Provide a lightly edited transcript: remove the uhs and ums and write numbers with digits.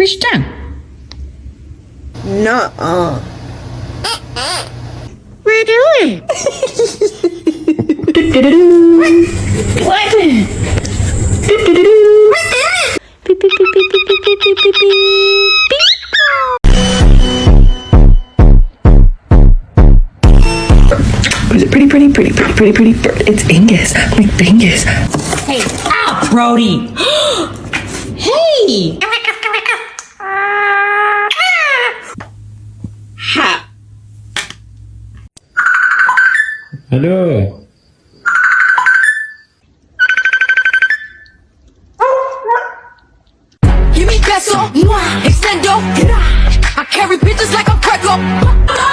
Where's your tongue? Nuh-uh. What are you doing? What? Beep, beep, beep, beep, beep, beep, beep, beep, beep, beep. Who's it? Pretty bird. It's Angus. My Bingus. Hey, ow, Brody. Hey. Ha. Hello. Give me peso, extendo. I carry bitches like I'm Greco.